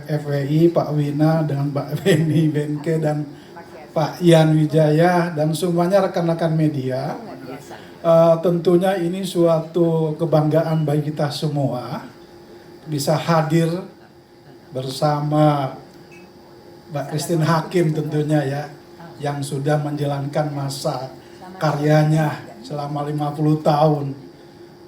FWI, Pak Wina dengan Pak Beni Benke dan Pak Ian Wijaya dan semuanya rekan-rekan media. Tentunya ini suatu kebanggaan bagi kita semua bisa hadir bersama Mbak Christine Hakim tentunya ya, yang sudah menjalankan masa karyanya selama 50 tahun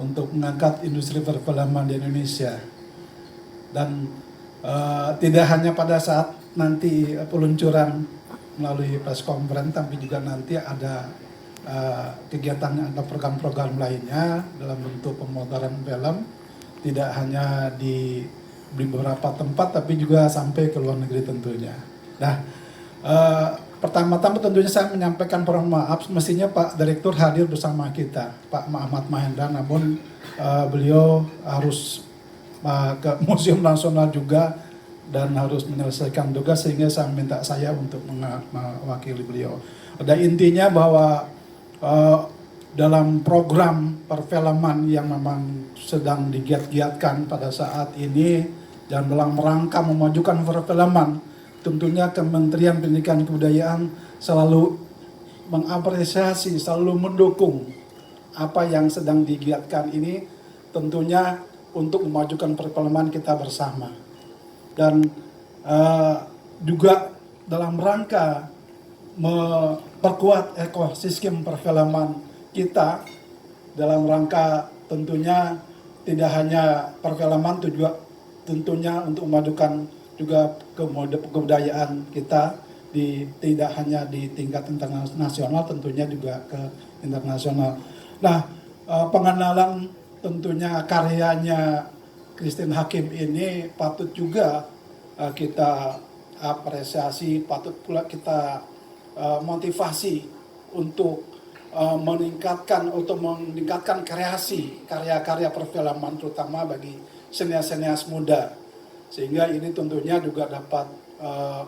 untuk mengangkat industri perfilman di Indonesia. Dan tidak hanya pada saat nanti peluncuran melalui press conference, tapi juga nanti ada kegiatan atau program-program lainnya dalam bentuk pemutaran film, tidak hanya di beberapa tempat tapi juga sampai ke luar negeri tentunya. Nah, pertama-tama tentunya saya menyampaikan permohonan maaf, mestinya Pak Direktur hadir bersama kita, Pak Ahmad Mahendra, namun beliau harus ke Museum Nasional juga dan harus menyelesaikan tugas, sehingga saya minta saya untuk mewakili beliau. Ada intinya bahwa dalam program perfilman yang memang sedang digiat-giatkan pada saat ini dan dalam rangka memajukan perfilman, tentunya Kementerian Pendidikan dan Kebudayaan selalu mengapresiasi, selalu mendukung apa yang sedang digiatkan ini, tentunya untuk memajukan perfilman kita bersama. Dan juga dalam rangka memperkuat ekosistem perfilman kita, dalam rangka tentunya tidak hanya perfilman, juga tentunya untuk memajukan juga kebudayaan kita tidak hanya di tingkat internasional, tentunya juga ke internasional. Nah, pengenalan tentunya karyanya Christine Hakim ini patut juga kita apresiasi, patut pula kita motivasi untuk meningkatkan kreasi karya-karya perfilman, terutama bagi senias-senias muda, sehingga ini tentunya juga dapat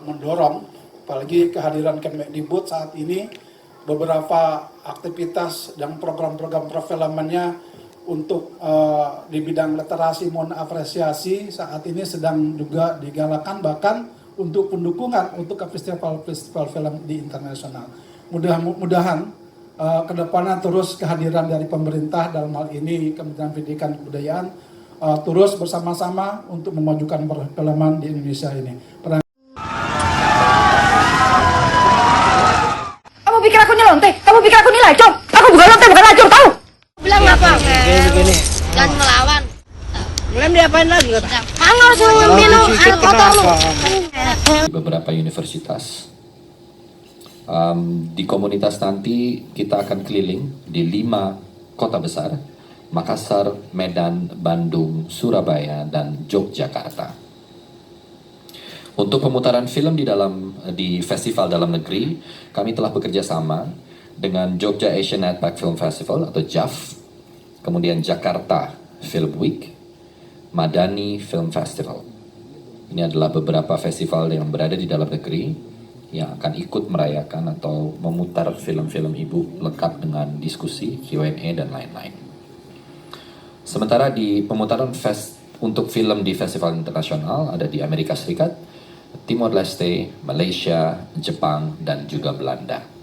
mendorong, apalagi kehadiran Kemdikbud saat ini, beberapa aktivitas dan program-program perfilmannya untuk di bidang literasi mohon apresiasi saat ini sedang juga digalakan, bahkan untuk pendukungan untuk ke festival film di internasional. Mudah-mudahan ke depannya terus kehadiran dari pemerintah, dalam hal ini Kementerian Pendidikan dan Kebudayaan, terus bersama-sama untuk memajukan perfilman di Indonesia ini. Kamu pikir aku nyelonte? Kamu pikir aku ini lacong? Aku bukan lonte, bukan lacong, tahu? Bilang apa? Begini. Dan melawan. Belum diapain lagi? Kalau suruh minum air kotor lu. Beberapa universitas. Di komunitas nanti kita akan keliling di 5 kota besar: Makassar, Medan, Bandung, Surabaya, dan Yogyakarta. Untuk pemutaran film di festival dalam negeri, kami telah bekerja sama dengan Jogja Asian Network Film Festival atau JAF, kemudian Jakarta Film Week, Madani Film Festival. Ini adalah beberapa festival yang berada di dalam negeri yang akan ikut merayakan atau memutar film-film ibu lengkap dengan diskusi, Q&A, dan lain-lain. Sementara di pemutaran untuk film di festival internasional ada di Amerika Serikat, Timor Leste, Malaysia, Jepang, dan juga Belanda.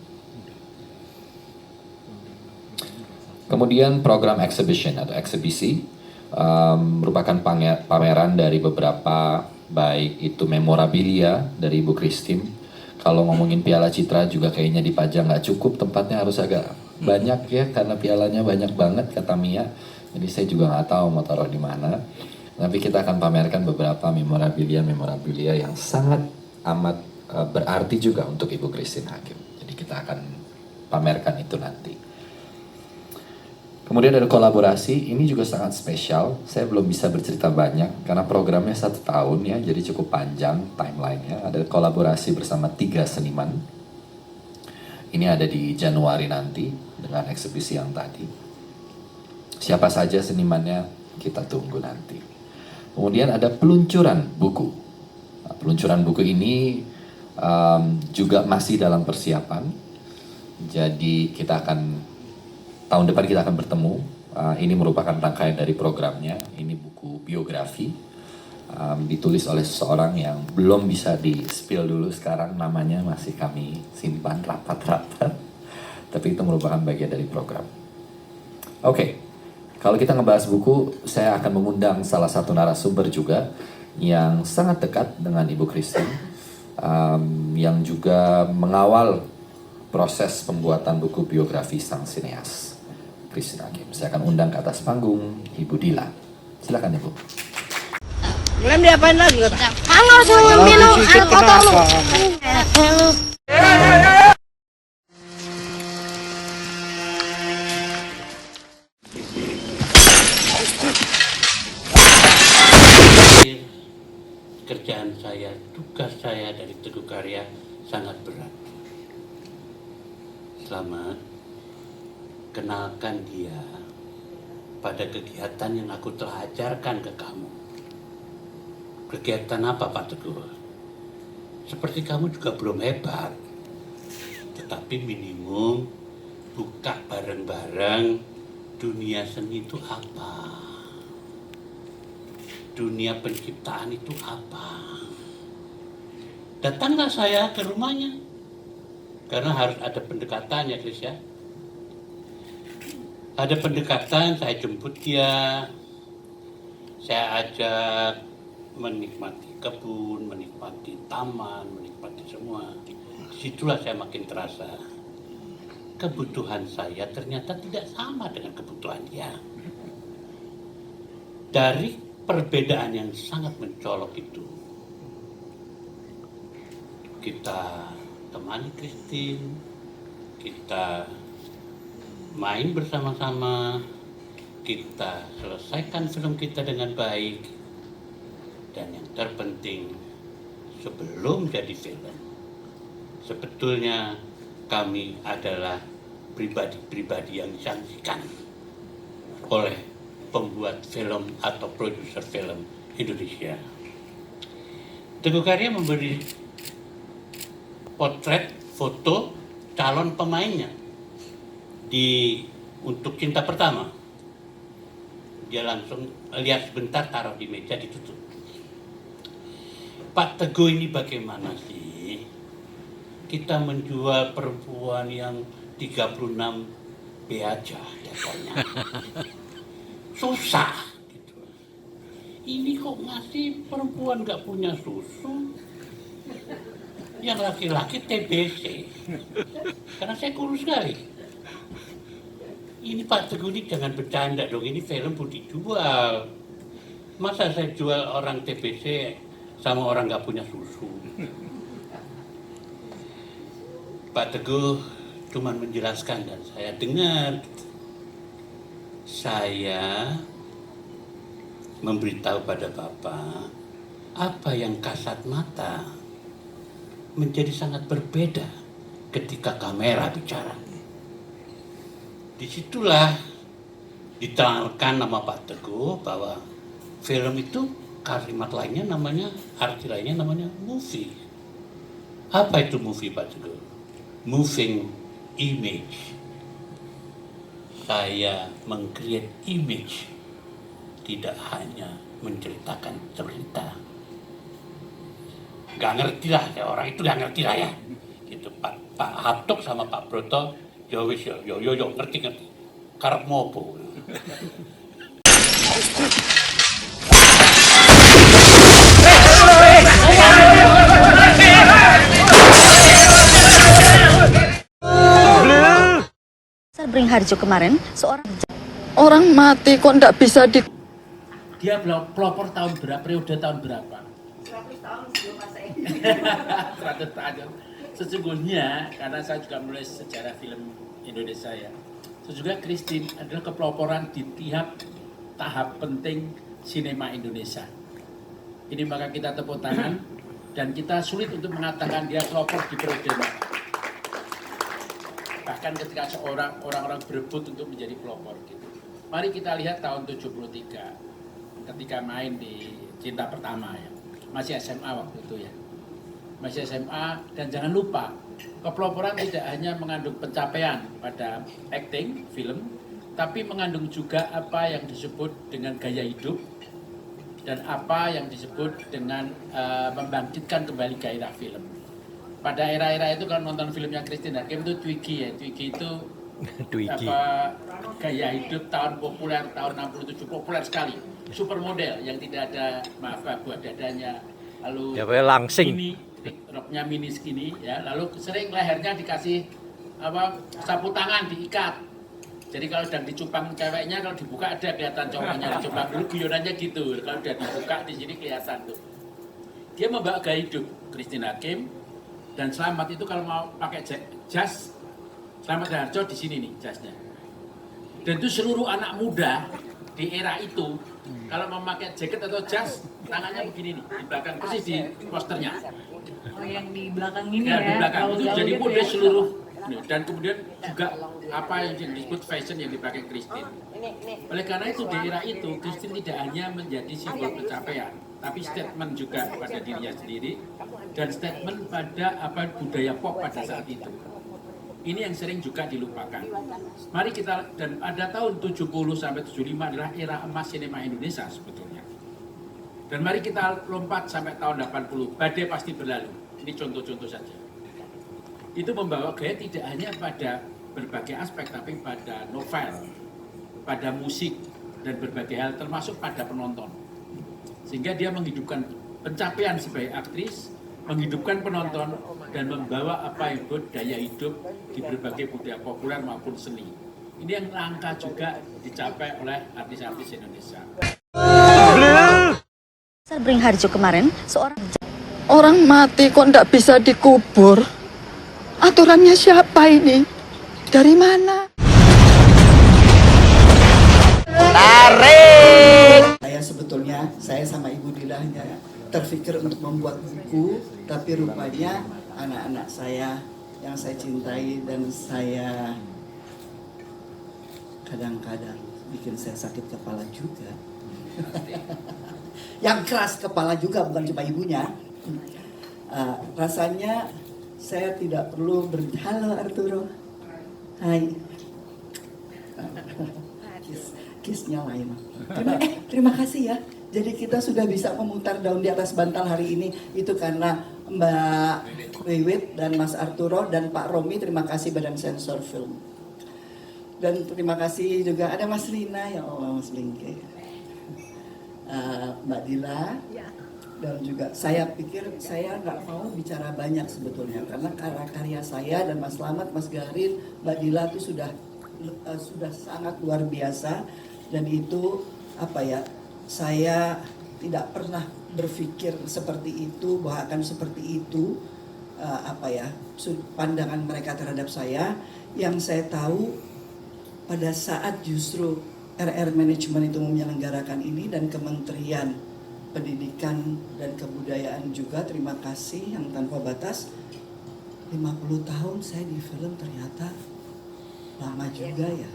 Kemudian program exhibition atau eksibisi merupakan pameran dari beberapa, baik itu memorabilia dari Ibu Christine. Kalau ngomongin piala citra juga kayaknya dipajang nggak cukup, tempatnya harus agak banyak ya, karena pialanya banyak banget kata Mia. Jadi saya juga nggak tahu mau taruh di mana. Tapi kita akan pamerkan beberapa memorabilia yang sangat amat berarti juga untuk Ibu Christine Hakim. Jadi kita akan pamerkan itu nanti. Kemudian ada kolaborasi, ini juga sangat spesial. Saya belum bisa bercerita banyak karena programnya 1 tahun ya, jadi cukup panjang timelinenya. Ada kolaborasi bersama 3 seniman. Ini ada di Januari nanti dengan eksibisi yang tadi. Siapa saja senimannya kita tunggu nanti. Kemudian ada peluncuran buku. Nah, peluncuran buku ini juga masih dalam persiapan. Jadi tahun depan kita akan bertemu. Ini merupakan rangkaian dari programnya. Ini buku biografi ditulis oleh seseorang yang belum bisa di-spill dulu sekarang, namanya masih kami simpan rapat-rapat, tapi itu merupakan bagian dari program. Oke, kalau kita ngebahas buku, saya akan mengundang salah satu narasumber juga yang sangat dekat dengan Ibu Christine, yang juga mengawal proses pembuatan buku biografi sang sineas, Christine Hakim. Saya akan undang ke atas panggung Ibu Dila. Silakan Ibu. Kalian diapain lagi? Panas lu minum air kotor lu. Kerjaan saya, tugas saya dari Teguh Karya sangat berat. Selamat, kenalkan dia pada kegiatan yang aku telah ajarkan ke kamu. Kegiatan apa Pak Teguh? Seperti kamu juga belum hebat, tetapi minimum buka bareng-bareng dunia seni itu apa? Dunia penciptaan itu apa? Datanglah saya ke rumahnya, karena harus ada pendekatan ya Chris ya. Ada pendekatan, saya jemput dia, saya ajak menikmati kebun, menikmati taman, menikmati semua. Disitulah saya makin terasa kebutuhan saya ternyata tidak sama dengan kebutuhan dia. Dari perbedaan yang sangat mencolok itu, kita temani Christine, kita main bersama-sama, kita selesaikan film kita dengan baik, dan yang terpenting sebelum jadi film, sebetulnya kami adalah pribadi-pribadi yang disaksikan oleh pembuat film atau produser film Indonesia. Teguh Karya memberi potret foto calon pemainnya untuk Cinta Pertama. Dia langsung lihat sebentar, taruh di meja, ditutup. Pak Teguh, ini bagaimana sih kita menjual perempuan yang 36 B aja dasarnya? Susah gitu. Ini kok ngasih perempuan gak punya susu, yang laki-laki TBC, karena saya kurus sekali. Ini Pak Teguh, ini jangan bercanda dong, ini film pun dijual. Masa saya jual orang TBC sama orang gak punya susu? Pak Teguh cuman menjelaskan dan saya dengar. Saya memberitahu pada Bapak apa yang kasat mata menjadi sangat berbeda ketika kamera bicara. Disitulah diterangkan nama Pak Teguh bahwa film itu kalimat lainnya namanya, arti lainnya namanya movie. Apa itu movie Pak Teguh? Moving image. Saya meng-create image, tidak hanya menceritakan cerita. Gak ngerti lah, orang itu gak ngerti lah ya. Gitu, Pak Hatok sama Pak Broto, yo ngerti. Karep mopo. Bring Harjo kemarin, seorang orang mati kok ndak bisa di... Dia pelopor tahun berapa, periode tahun berapa? 100 tahun sebelum Masehi. 100 tahun. Sesungguhnya, karena saya juga menulis sejarah film Indonesia ya, sesungguhnya Christine adalah kepeloporan di tiap tahap penting sinema Indonesia. Ini maka kita tepuk tangan, dan kita sulit untuk mengatakan dia pelopor di periode mana. Bahkan ketika orang-orang berebut untuk menjadi pelopor gitu. Mari kita lihat tahun 73 ketika main di Cinta Pertama ya. Masih SMA waktu itu ya. Masih SMA, dan jangan lupa kepeloporan tidak hanya mengandung pencapaian pada acting, film, tapi mengandung juga apa yang disebut dengan gaya hidup, dan apa yang disebut dengan membangkitkan kembali gairah film. Pada era-era itu kalau nonton filmnya Christine Hakim itu Twiggy ya, Twiggy itu gaya hidup tahun populer tahun 67 populer sekali, supermodel yang tidak ada buat dadanya, lalu ya, langsing. Ini roknya mini skinny ya, lalu sering lehernya dikasih sapu tangan diikat. Jadi kalau sedang dicupang ceweknya, kalau dibuka ada kelihatan cowoknya dicupang dulu, guyonannya gitu. Kalau udah dibuka di sini kelihatan tuh. Dia membawa gaya hidup Christine Hakim, dan Slamet itu kalau mau pakai jas, Slamet Harjo di sini nih jasnya. Dan itu seluruh anak muda di era itu kalau memakai jaket atau jas, tangannya begini nih di belakang persis di posternya. Oh, yang di belakang ini Ya, ya. di belakang itu Gaul-gaul jadi gitu mode ya. seluruh. Dan kemudian juga apa yang disebut fashion yang dipakai Christine. Oleh karena itu di era itu Christine tidak hanya menjadi simbol pencapaian, tapi statement juga pada dirinya sendiri dan statement pada budaya pop pada saat itu. Ini yang sering juga dilupakan. Mari kita, dan ada tahun 70 sampai 75 adalah era emas sinema Indonesia sebetulnya. Dan mari kita lompat sampai tahun 80, badai pasti berlalu. Ini contoh-contoh saja. Itu membawa gaya tidak hanya pada berbagai aspek, tapi pada novel, pada musik, dan berbagai hal, termasuk pada penonton. Sehingga dia menghidupkan pencapaian sebagai aktris, menghidupkan penonton, dan membawa apa yang disebut daya hidup di berbagai budaya populer maupun seni. Ini yang langka juga dicapai oleh artis-artis Indonesia. Pasar Beringharjo kemarin, seorang orang mati kok ndak bisa dikubur. Aturannya siapa ini? Dari mana? Saya sebetulnya, saya sama Ibu Dila hanya terpikir untuk membuat buku, tapi rupanya anak-anak saya yang saya cintai dan saya kadang-kadang bikin saya sakit kepala juga. Yang keras kepala juga, bukan cuma ibunya. Rasanya saya tidak perlu halo Arturo, hai. Kisnya lain. Terima kasih ya. Jadi kita sudah bisa memutar daun di atas bantal hari ini. Itu karena Mbak Wiwit dan Mas Arturo dan Pak Romi. Terima kasih Badan Sensor Film. Dan terima kasih juga ada Mas Lina, ya Allah Mas Lingke. Mbak Dila. Dan juga saya pikir saya nggak mau bicara banyak sebetulnya. Karena karya saya dan Mas Slamet, Mas Garin, Mbak Dila itu sudah sangat luar biasa. Dan itu saya tidak pernah berpikir seperti itu, bahwa akan seperti itu pandangan mereka terhadap saya. Yang saya tahu pada saat justru RR Management itu menyelenggarakan ini dan Kementerian Pendidikan dan Kebudayaan juga, terima kasih yang tanpa batas. 50 tahun saya di film ternyata lama juga ya.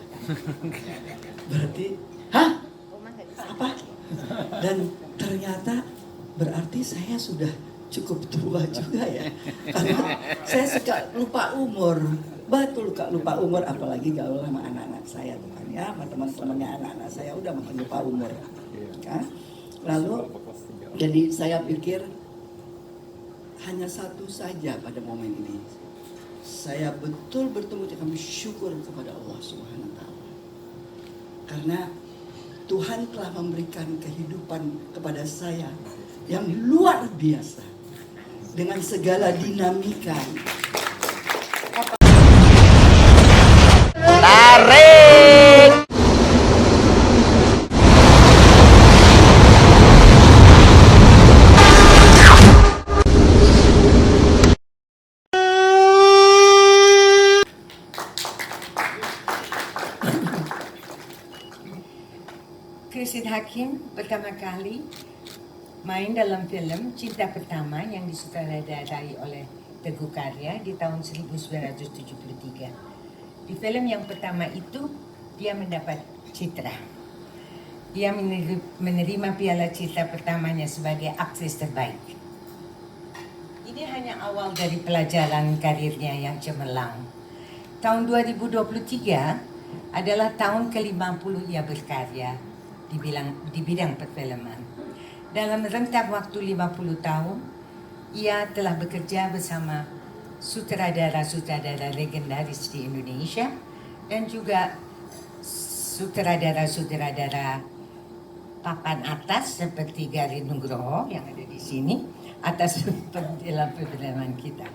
Berarti, apa? Dan ternyata berarti saya sudah cukup tua juga ya. Karena saya suka lupa umur. Betul Kak, lupa umur, apalagi gaul sama anak-anak saya tuh kan ya, sama teman-temannya anak-anak saya udah makin lupa umur. Kan? Lalu jadi saya pikir hanya satu saja pada momen ini. Saya betul bertemu syukur kepada Allah Subhanahu wa taala. Karena Tuhan telah memberikan kehidupan kepada saya yang luar biasa dengan segala dinamika. Tarik! Christine Hakim pertama kali main dalam film Cinta Pertama yang disutradarai oleh Teguh Karya di tahun 1973. Di film yang pertama itu dia mendapat Citra. Dia menerima piala Citra pertamanya sebagai aktris terbaik. Ini hanya awal dari pelajaran karirnya yang cemerlang. Tahun 2023 adalah tahun ke-50 ia berkarya di bidang perfilman. Dalam rentang waktu 50 tahun, ia telah bekerja bersama sutradara-sutradara legendaris di Indonesia dan juga sutradara-sutradara papan atas seperti Gari Nugroho yang ada di sini atas dalam perfilman kita.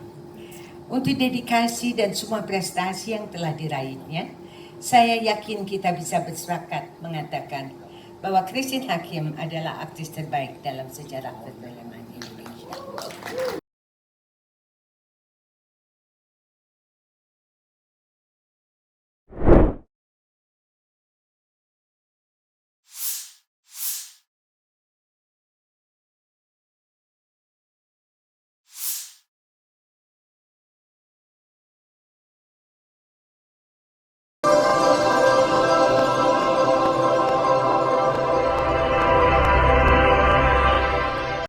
Untuk dedikasi dan semua prestasi yang telah diraihnya, saya yakin kita bisa bersepakat mengatakan bahwa Christine Hakim adalah aktris terbaik dalam sejarah perfilman Indonesia.